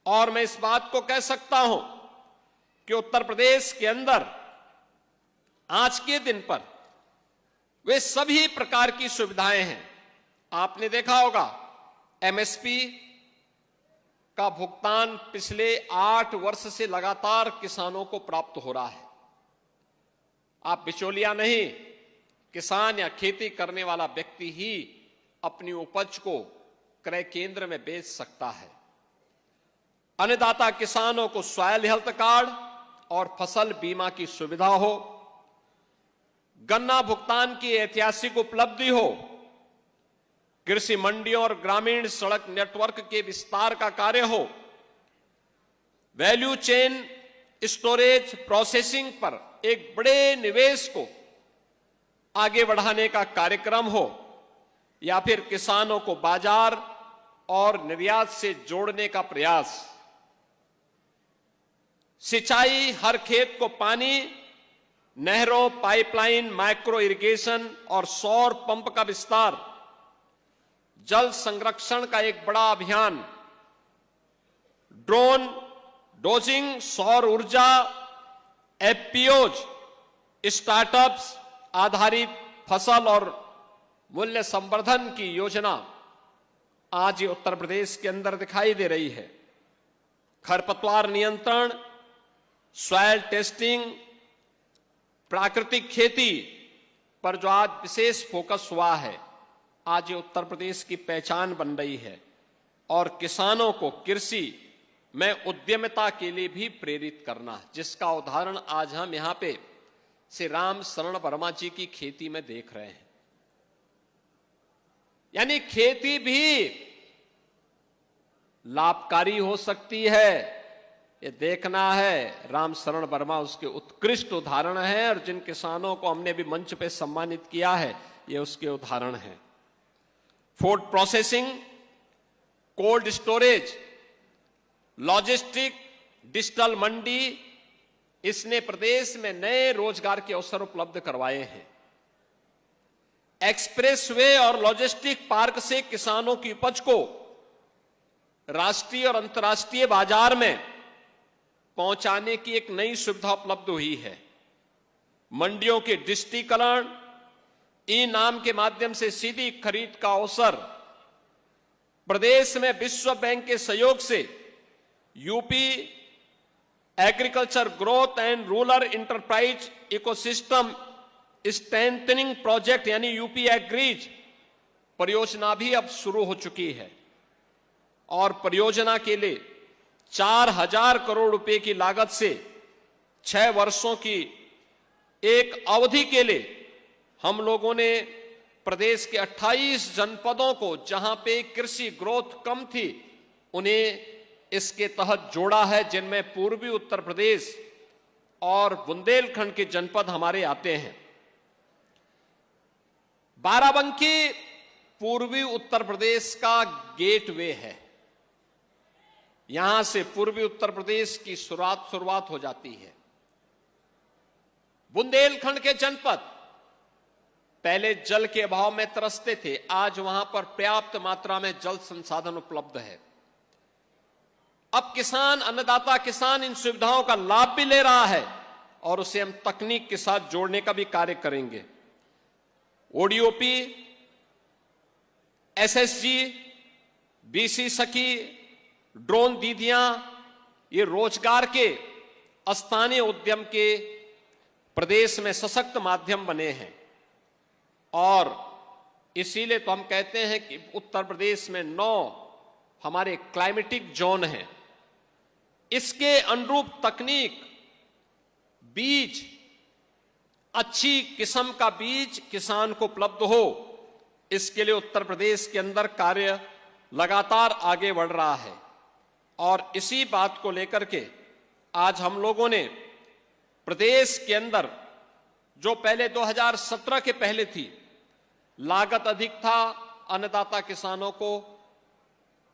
और मैं इस बात को कह सकता हूं कि उत्तर प्रदेश के अंदर आज के दिन पर वे सभी प्रकार की सुविधाएं हैं। आपने देखा होगा एमएसपी का भुगतान पिछले 8 वर्ष से लगातार किसानों को प्राप्त हो रहा है। आप बिचौलिया नहीं, किसान या खेती करने वाला व्यक्ति ही अपनी उपज को क्रय केंद्र में बेच सकता है। अन्नदाता किसानों को सॉइल हेल्थ कार्ड और फसल बीमा की सुविधा हो, गन्ना भुगतान की ऐतिहासिक उपलब्धि हो, कृषि मंडियों और ग्रामीण सड़क नेटवर्क के विस्तार का कार्य हो, वैल्यू चेन स्टोरेज प्रोसेसिंग पर एक बड़े निवेश को आगे बढ़ाने का कार्यक्रम हो, या फिर किसानों को बाजार और निर्यात से जोड़ने का प्रयास। सिंचाई, हर खेत को पानी, नहरों, पाइपलाइन, माइक्रो इरिगेशन और सौर पंप का विस्तार, जल संरक्षण का एक बड़ा अभियान, ड्रोन डोजिंग, सौर ऊर्जा, एफपीओज, स्टार्टअप्स आधारित फसल और मूल्य संवर्धन की योजना आज ये उत्तर प्रदेश के अंदर दिखाई दे रही है। खरपतवार नियंत्रण, सॉइल टेस्टिंग, प्राकृतिक खेती पर जो आज विशेष फोकस हुआ है, आज ये उत्तर प्रदेश की पहचान बन रही है और किसानों को कृषि में उद्यमिता के लिए भी प्रेरित करना, जिसका उदाहरण आज हम यहां पे श्री राम शरण वर्मा जी की खेती में देख रहे हैं। यानी खेती भी लाभकारी हो सकती है, ये देखना है। राम शरण वर्मा उसके उत्कृष्ट उदाहरण है और जिन किसानों को हमने भी मंच पे सम्मानित किया है, ये उसके उदाहरण हैं। Food processing, cold storage, logistic, digital mandi, इसने प्रदेश में नए रोजगार के अवसर उपलब्ध करवाए हैं। एक्सप्रेसवे और लॉजिस्टिक पार्क से किसानों की उपज को राष्ट्रीय और अंतर्राष्ट्रीय बाजार में पहुंचाने की एक नई सुविधा उपलब्ध हुई है। मंडियों के डिजिटीकरण, ई नाम के माध्यम से सीधी खरीद का अवसर, प्रदेश में विश्व बैंक के सहयोग से UP agriculture growth and rural enterprise ecosystem strengthening project यानी यूपी एग्रीज परियोजना भी अब शुरू हो चुकी है और परियोजना के लिए 4000 करोड़ रुपए की लागत से 6 वर्षों की एक अवधि के लिए हम लोगों ने प्रदेश के 28 जनपदों को, जहां पे कृषि ग्रोथ कम थी, उन्हें इसके तहत जोड़ा है, जिनमें पूर्वी उत्तर प्रदेश और बुंदेलखंड के जनपद हमारे आते हैं। बाराबंकी पूर्वी उत्तर प्रदेश का गेटवे है। यहां से पूर्वी उत्तर प्रदेश की शुरुआत हो जाती है। बुंदेलखंड के जनपद पहले जल के अभाव में तरसते थे, आज वहां पर पर्याप्त मात्रा में जल संसाधन उपलब्ध है। अब किसान, अन्नदाता किसान इन सुविधाओं का लाभ भी ले रहा है और उसे हम तकनीक के साथ जोड़ने का भी कार्य करेंगे। ओडीओपी, एसएसजी, बीसी सखी, ड्रोन दीदियां, ये रोजगार के स्थानीय उद्यम के प्रदेश में सशक्त माध्यम बने हैं और इसीलिए तो हम कहते हैं कि उत्तर प्रदेश में 9 हमारे क्लाइमेटिक जोन हैं। इसके अनुरूप तकनीक, बीज, अच्छी किस्म का बीज किसान को उपलब्ध हो, इसके लिए उत्तर प्रदेश के अंदर कार्य लगातार आगे बढ़ रहा है और इसी बात को लेकर के आज हम लोगों ने प्रदेश के अंदर, जो पहले 2017 के पहले थी, लागत अधिक था, अन्नदाता किसानों को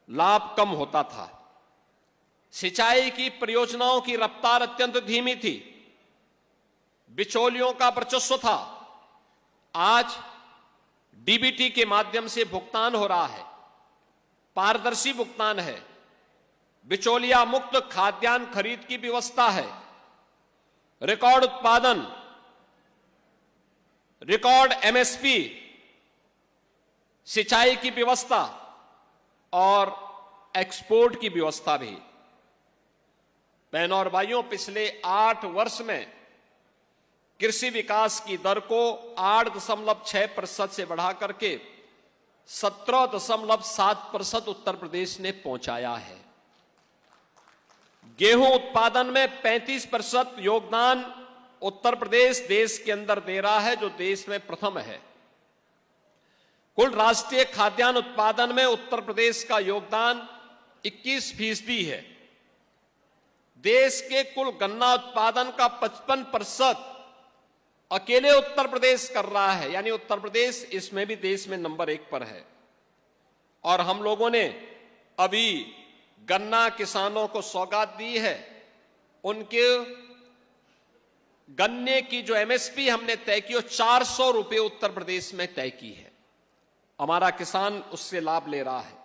लाभ कम होता था, सिंचाई की परियोजनाओं की रफ्तार अत्यंत धीमी थी, बिचौलियों का वर्चस्व था। आज डीबीटी के माध्यम से भुगतान हो रहा है, पारदर्शी भुगतान है, बिचौलिया मुक्त खाद्यान्न खरीद की व्यवस्था है, रिकॉर्ड उत्पादन, रिकॉर्ड एमएसपी, सिंचाई की व्यवस्था और एक्सपोर्ट की व्यवस्था भी। बहनों और भाइयों, पिछले 8 वर्ष में कृषि विकास की दर को 8.6% से बढ़ा करके 17.7% उत्तर प्रदेश ने पहुंचाया है। गेहूं उत्पादन में 35% योगदान उत्तर प्रदेश देश के अंदर दे रहा है, जो देश में प्रथम है। कुल राष्ट्रीय खाद्यान्न उत्पादन में उत्तर प्रदेश का योगदान 21% है। देश के कुल गन्ना उत्पादन का 55% अकेले उत्तर प्रदेश कर रहा है, यानी उत्तर प्रदेश इसमें भी देश में नंबर 1 पर है। और हम लोगों ने अभी गन्ना किसानों को सौगात दी है। उनके गन्ने की जो एमएसपी हमने तय की, वो 400 रुपए उत्तर प्रदेश में तय की है। हमारा किसान उससे लाभ ले रहा है।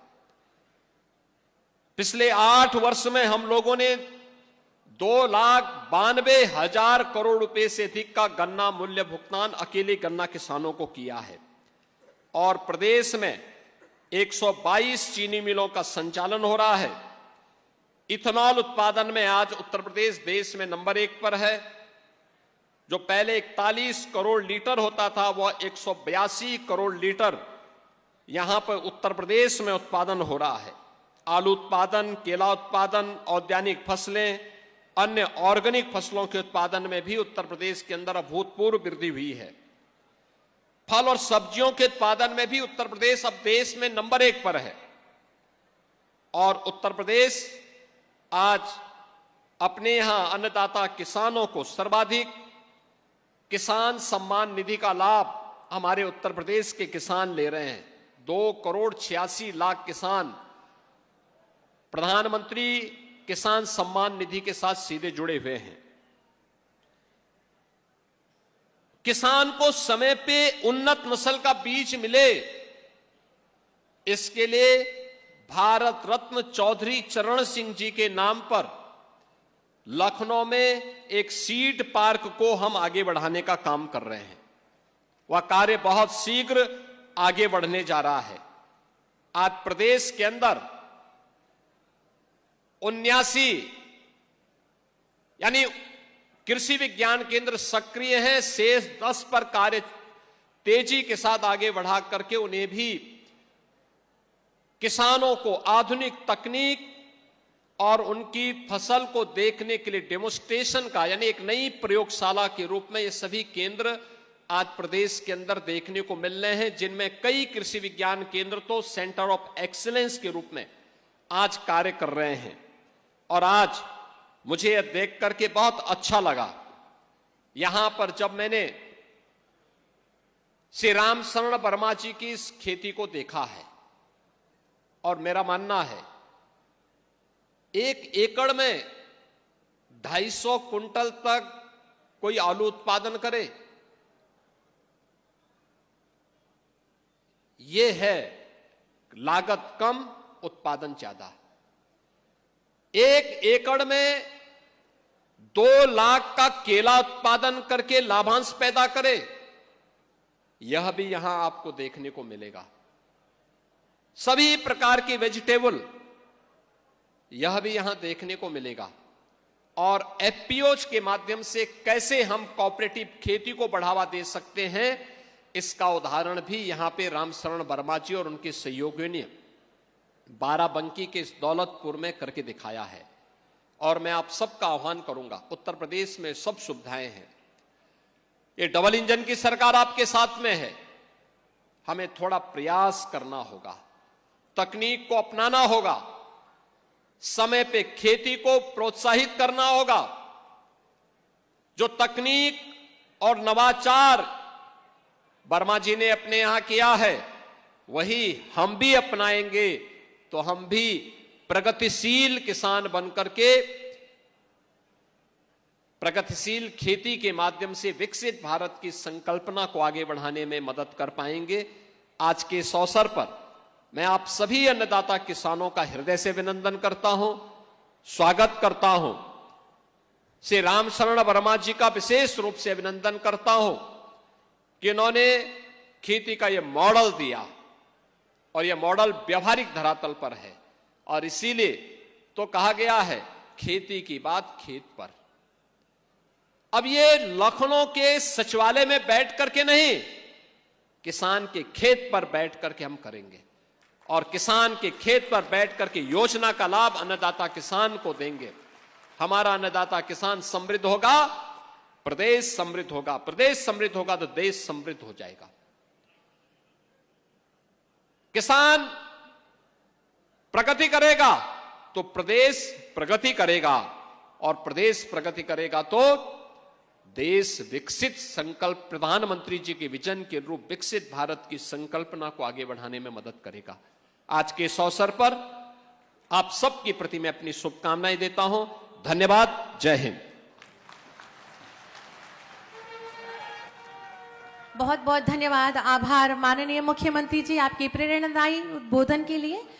पिछले 8 वर्ष में हम लोगों ने 2,92,000 करोड़ रुपए से अधिक का गन्ना मूल्य भुगतान अकेले गन्ना किसानों को किया है। और प्रदेश में 122 चीनी मिलों का संचालन हो रहा है। इथेनॉल उत्पादन में आज उत्तर प्रदेश देश में नंबर 1 पर है। जो पहले 41 करोड़ लीटर होता था, वह 182 करोड़ लीटर यहां पर उत्तर प्रदेश में उत्पादन हो रहा है। आलू उत्पादन, केला उत्पादन, औद्यानिक फसलें, अन्य ऑर्गेनिक फसलों के उत्पादन में भी उत्तर प्रदेश के अंदर अभूतपूर्व वृद्धि हुई है। फल और सब्जियों के उत्पादन में भी उत्तर प्रदेश अब देश में नंबर 1 पर है। और उत्तर प्रदेश आज अपने यहां अन्नदाता किसानों को सर्वाधिक किसान सम्मान निधि का लाभ हमारे उत्तर प्रदेश के किसान ले रहे हैं। 2,86,00,000 किसान प्रधानमंत्री किसान सम्मान निधि के साथ सीधे जुड़े हुए हैं। किसान को समय पे उन्नत नस्ल का बीज मिले, इसके लिए भारत रत्न चौधरी चरण सिंह जी के नाम पर लखनऊ में एक सीड पार्क को हम आगे बढ़ाने का काम कर रहे हैं। वह कार्य बहुत शीघ्र आगे बढ़ने जा रहा है। आज प्रदेश के अंदर 79 यानी कृषि विज्ञान केंद्र सक्रिय हैं। शेष 10 पर कार्य तेजी के साथ आगे बढ़ा करके उन्हें भी किसानों को आधुनिक तकनीक और उनकी फसल को देखने के लिए डेमोन्स्ट्रेशन का, यानी एक नई प्रयोगशाला के रूप में ये सभी केंद्र आज प्रदेश के अंदर देखने को मिल रहे हैं, जिनमें कई कृषि विज्ञान केंद्र तो सेंटर ऑफ एक्सीलेंस के रूप में आज कार्य कर रहे हैं। और आज मुझे यह देख करके बहुत अच्छा लगा, यहां पर जब मैंने श्री राम शरण वर्मा जी की इस खेती को देखा है, और मेरा मानना है 1 एकड़ में 250 कुंटल तक कोई आलू उत्पादन करे, यह है लागत कम, उत्पादन ज्यादा। 1 एकड़ में 2 लाख का केला उत्पादन करके लाभांश पैदा करे, यह भी यहां आपको देखने को मिलेगा। सभी प्रकार की वेजिटेबल, यह भी यहां देखने को मिलेगा। और एफपीओज के माध्यम से कैसे हम कोऑपरेटिव खेती को बढ़ावा दे सकते हैं, इसका उदाहरण भी यहां पे रामशरण वर्मा जी और उनके सहयोगियों ने बाराबंकी के इस दौलतपुर में करके दिखाया है। और मैं आप सबका आह्वान करूंगा, उत्तर प्रदेश में सब सुविधाएं हैं, ये डबल इंजन की सरकार आपके साथ में है। हमें थोड़ा प्रयास करना होगा, तकनीक को अपनाना होगा, समय पे खेती को प्रोत्साहित करना होगा। जो तकनीक और नवाचार वर्मा जी ने अपने यहां किया है, वही हम भी अपनाएंगे तो हम भी प्रगतिशील किसान बनकर के प्रगतिशील खेती के माध्यम से विकसित भारत की संकल्पना को आगे बढ़ाने में मदद कर पाएंगे। आज के इस अवसर पर मैं आप सभी अन्नदाता किसानों का हृदय से अभिनंदन करता हूं। स्वागत करता हूं। श्री रामशरण वर्मा जी का विशेष रूप से अभिनंदन करता हूं कि इन्होंने खेती का यह मॉडल दिया और यह मॉडल व्यवहारिक धरातल पर है, और इसीलिए तो कहा गया है खेती की बात खेत पर। अब ये लखनऊ के सचिवालय में बैठ करके नहीं, किसान के खेत पर बैठ करके हम करेंगे, और किसान के खेत पर बैठ करके योजना का लाभ अन्नदाता किसान को देंगे। हमारा अन्नदाता किसान समृद्ध होगा, प्रदेश समृद्ध होगा, प्रदेश समृद्ध होगा तो देश समृद्ध हो जाएगा। किसान प्रगति करेगा तो प्रदेश प्रगति करेगा, और प्रदेश प्रगति करेगा तो देश विकसित संकल्प, प्रधानमंत्री जी के विजन के रूप विकसित भारत की संकल्पना को आगे बढ़ाने में मदद करेगा। आज के इस अवसर पर आप सबके प्रति मैं अपनी शुभकामनाएं देता हूं। धन्यवाद। जय हिंद। बहुत बहुत धन्यवाद, आभार माननीय मुख्यमंत्री जी आपके प्रेरणादायी उद्बोधन के लिए।